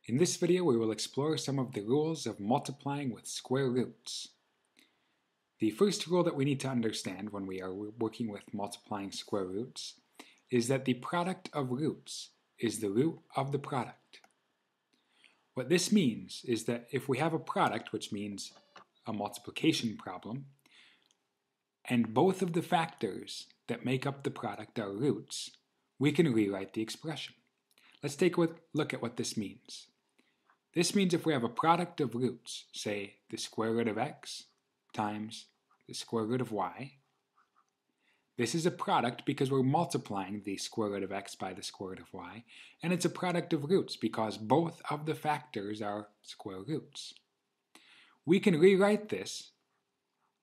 In this video, we will explore some of the rules of multiplying with square roots. The first rule that we need to understand when we are working with multiplying square roots is that the product of roots is the root of the product. What this means is that if we have a product, which means a multiplication problem, and both of the factors that make up the product are roots, we can rewrite the expression. Let's take a look at what this means. This means if we have a product of roots, say the square root of x times the square root of y, this is a product because we're multiplying the square root of x by the square root of y, and it's a product of roots because both of the factors are square roots. We can rewrite this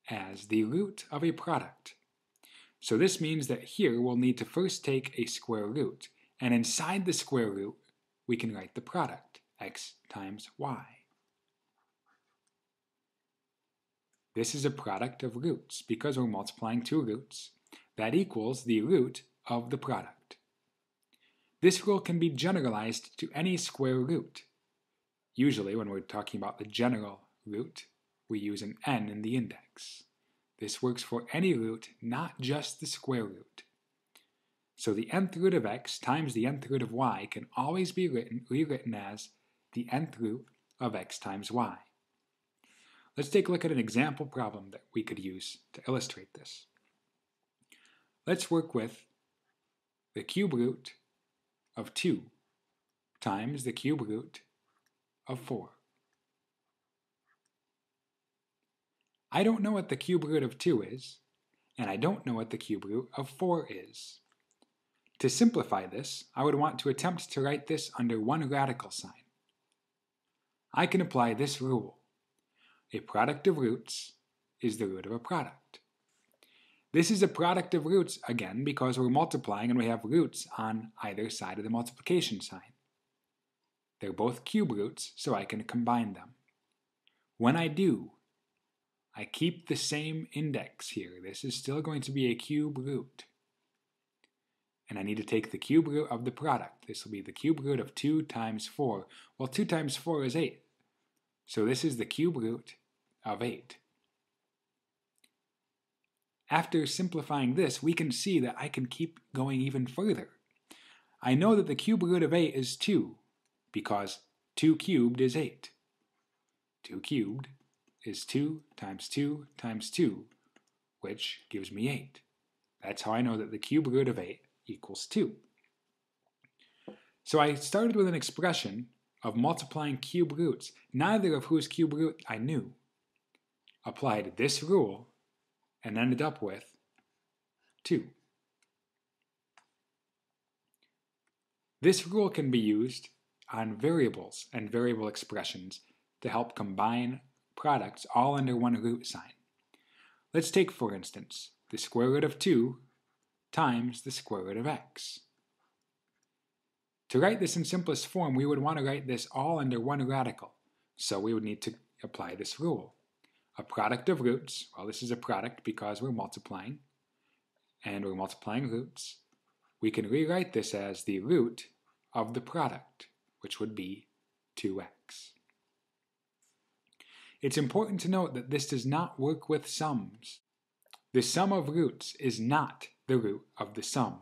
as the root of a product. So this means that here we'll need to first take a square root, and inside the square root we can write the product, x times y. This is a product of roots because we're multiplying two roots. That equals the root of the product. This rule can be generalized to any square root. Usually when we're talking about the general root, we use an n in the index. This works for any root, not just the square root. So the nth root of x times the nth root of y can always be rewritten as the nth root of x times y. Let's take a look at an example problem that we could use to illustrate this. Let's work with the cube root of 2 times the cube root of 4. I don't know what the cube root of 2 is, and I don't know what the cube root of 4 is. To simplify this, I would want to attempt to write this under one radical sign. I can apply this rule. A product of roots is the root of a product. This is a product of roots, again, because we're multiplying and we have roots on either side of the multiplication sign. They're both cube roots, so I can combine them. When I do, I keep the same index here. This is still going to be a cube root. And I need to take the cube root of the product. This will be the cube root of 2 times 4. Well, 2 times 4 is 8. So this is the cube root of 8. After simplifying this, we can see that I can keep going even further. I know that the cube root of 8 is 2, because 2 cubed is 8. 2 cubed is 2 times 2 times 2, which gives me 8. That's how I know that the cube root of 8 equals 2. So I started with an expression of multiplying cube roots, neither of whose cube root I knew. Applied this rule and ended up with 2. This rule can be used on variables and variable expressions to help combine products all under one root sign. Let's take, for instance, the square root of 2 times the square root of x. To write this in simplest form, we would want to write this all under one radical, so we would need to apply this rule. A product of roots, well, this is a product because we're multiplying, and we're multiplying roots. We can rewrite this as the root of the product, which would be 2x. It's important to note that this does not work with sums. The sum of roots is not the root of the sum.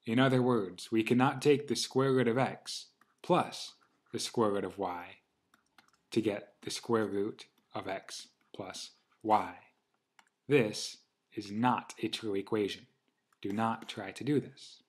In other words, we cannot take the square root of x plus the square root of y to get the square root of x plus y. This is not a true equation. Do not try to do this.